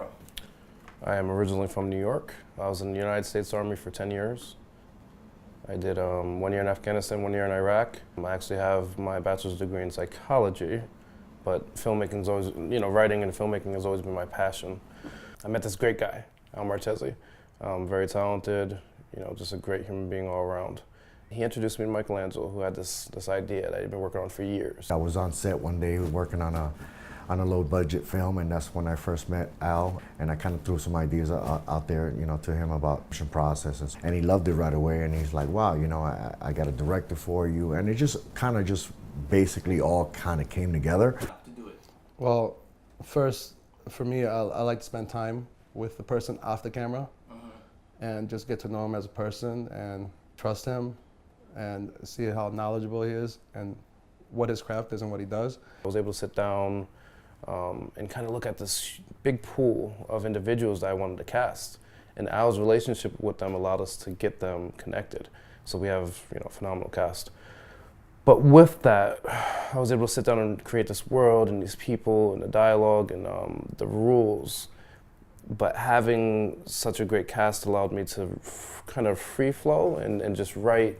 I am originally from New York. I was in the United States Army for 10 years. I did 1 year in Afghanistan, 1 year in Iraq. I actually have my bachelor's degree in psychology, but filmmaking's always, writing and filmmaking has always been my passion. I met this great guy, Al Marchesi, very talented, just a great human being all around. He introduced me to Michelangelo, who had this idea that he'd been working on for years. I was on set one day working on a low budget film, and that's when I first met Al, and I kind of threw some ideas out there, to him about production processes, and he loved it right away, and he's like, wow, I got a director for you, and it just basically all kind of came together. Well, first, for me, I like to spend time with the person off the camera and just get to know him as a person and trust him and see how knowledgeable he is and what his craft is and what he does. I was able to sit down and kind of look at this big pool of individuals that I wanted to cast. And Al's relationship with them allowed us to get them connected. So we have, a phenomenal cast. But with that, I was able to sit down and create this world and these people and the dialogue and the rules. But having such a great cast allowed me to kind of free flow and just write,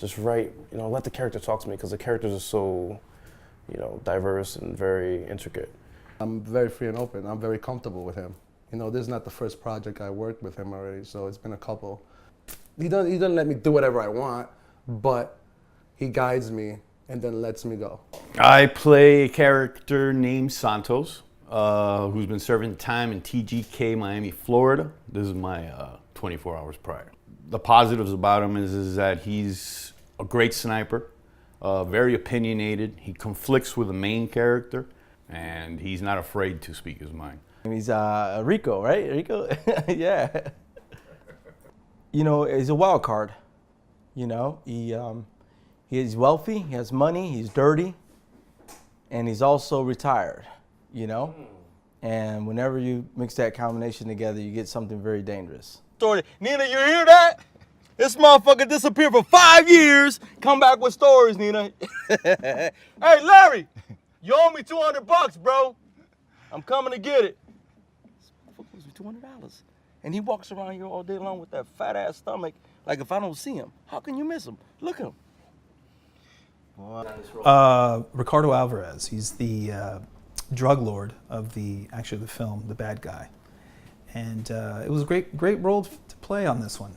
let the character talk to me, because the characters are so, diverse and very intricate. I'm very free and open. I'm very comfortable with him. This is not the first project I worked with him already, so it's been a couple. He doesn't let me do whatever I want, but he guides me and then lets me go. I play a character named Santos, who's been serving time in TGK, Miami, Florida. This is my 24 hours prior. The positives about him is that he's a great sniper, very opinionated. He conflicts with the main character, and he's not afraid to speak his mind. He's Rico, right? Rico? Yeah. He's a wild card. He's wealthy, he has money, he's dirty, and he's also retired, And whenever you mix that combination together, you get something very dangerous. Nina, you hear that? This motherfucker disappeared for 5 years. Come back with stories, Nina. Hey, Larry, you owe me $200, bro. I'm coming to get it. This motherfucker owes me $200. And he walks around here all day long with that fat ass stomach. Like, if I don't see him, how can you miss him? Look at him. Ricardo Alvarez. He's the drug lord of the film, the bad guy, and it was a great role to play on this one.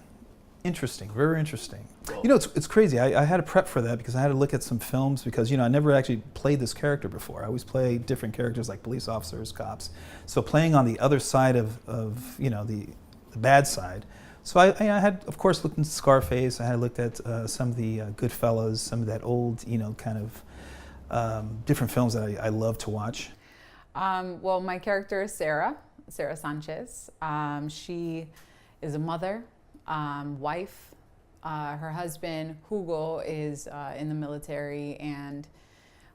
Interesting, very interesting. It's crazy. I had to prep for that because I had to look at some films because I never actually played this character before. I always play different characters like police officers, cops. So playing on the other side of the bad side. So I had, of course, looked into Scarface. I had looked at some of the Goodfellas, some of that old, different films that I love to watch. Well, my character is Sarah Sanchez. She is a mother, wife. Her husband, Hugo, is in the military, and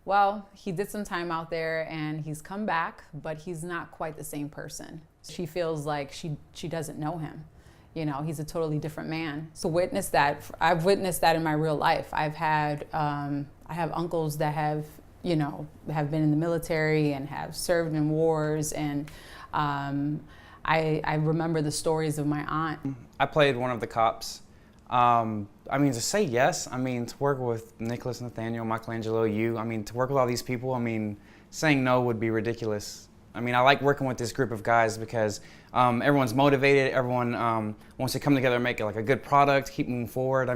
well, he did some time out there and he's come back, but he's not quite the same person. She feels like she doesn't know him. He's a totally different man. So I've witnessed that in my real life. I have uncles that have been in the military and have served in wars, and I remember the stories of my aunt. I played one of the cops. To say yes, to work with Nicholas, Nathaniel, Michelangelo, to work with all these people, saying no would be ridiculous. I like working with this group of guys because everyone's motivated, everyone wants to come together and make it like a good product, keep moving forward.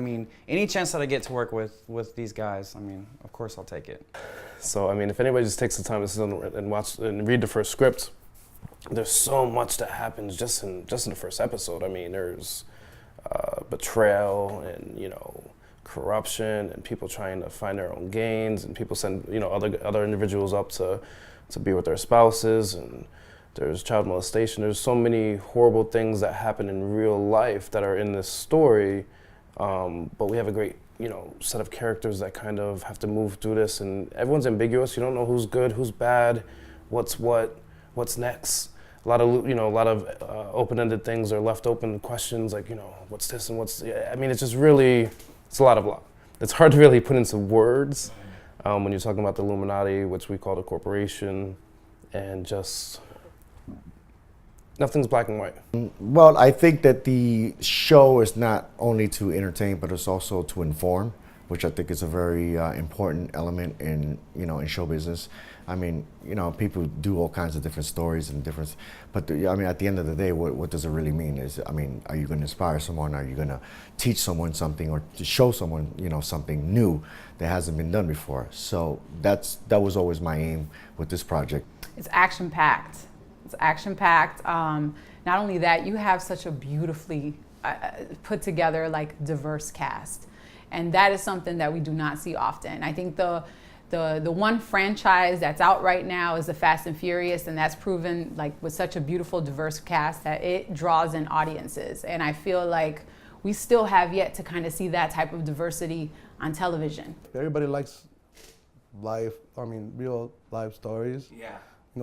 Any chance that I get to work with these guys, of course I'll take it. So, if anybody just takes the time to sit and watch and read the first script, there's so much that happens just in the first episode. There's betrayal and, corruption and people trying to find their own gains, and people send, other individuals up to be with their spouses, and there's child molestation. There's so many horrible things that happen in real life that are in this story, but we have a great, set of characters that kind of have to move through this, and everyone's ambiguous. You don't know who's good, who's bad, what's next. A lot of open-ended things are left open, questions like, what's this and what's, it's just really, it's a lot. It's hard to really put into words. When you're talking about the Illuminati, which we call the corporation, and just Nothing's black and white. Well, I think that the show is not only to entertain, but it's also to inform, which I think is a very important element in in show business. I mean, people do all kinds of different stories and different, but I mean, at the end of the day, what does it really mean? I mean, are you going to inspire someone? Are you going to teach someone something, or to show someone something new that hasn't been done before? So that was always my aim with this project. It's action packed. It's action packed. Not only that, you have such a beautifully put together, like, diverse cast, and that is something that we do not see often. I think the one franchise that's out right now is the Fast and Furious, and that's proven, like, with such a beautiful, diverse cast, that it draws in audiences. And I feel like we still have yet to kind of see that type of diversity on television. Everybody likes real life stories. Yeah.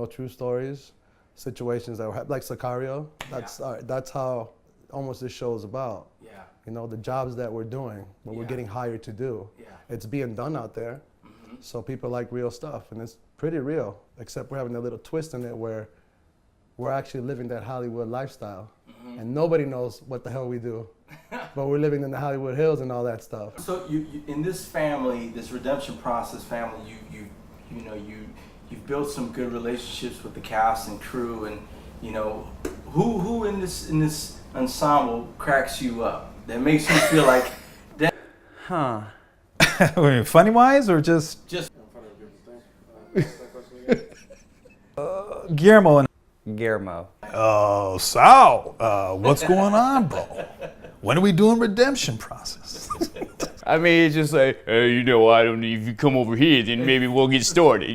True stories, situations that were like Sicario. That's how almost this show is about. Yeah. The jobs that we're doing, what we're getting hired to do. Yeah. It's being done out there. So people like real stuff, and it's pretty real, except we're having a little twist in it where we're actually living that Hollywood lifestyle. And nobody knows what the hell we do, but we're living in the Hollywood Hills and all that stuff. So you in this family, this redemption process family, you've built some good relationships with the cast and crew, and who in this ensemble cracks you up that makes you feel like that? Huh. Funny wise, or just Guillermo and Guillermo. oh, Sal, what's going on, bro? When are we doing redemption process? I mean, it's just like, hey, I don't know, if you come over here, then maybe we'll get started,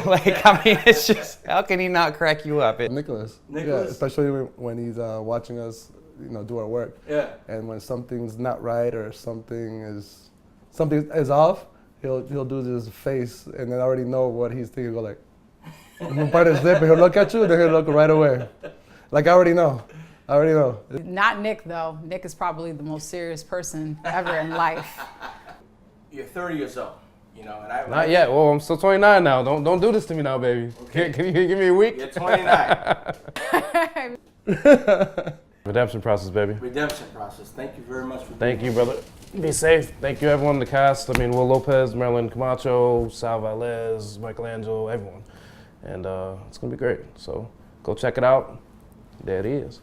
Like, I mean, it's just, how can he not crack you up? Nicholas. Yeah, especially when he's watching us, do our work. Yeah. And when something's not right or something is off, he'll do this face, and then I already know what he's thinking. Go like, he'll bite his lip, and he'll look at you, then he'll look right away. Like, I already know. Not Nick, though. Nick is probably the most serious person ever in life. You're 30 years old, and I. Not yet. Well, I'm still 29 now. Don't do this to me now, baby. Okay. Can you give me a week? You're 29. Redemption process, baby. Redemption process. Thank you very much for. Thank you, brother. Be safe. Thank you, everyone in the cast. I mean, Will Lopez, Marilyn Camacho, Sal Valles, Michelangelo, everyone. And it's going to be great. So go check it out. There it is.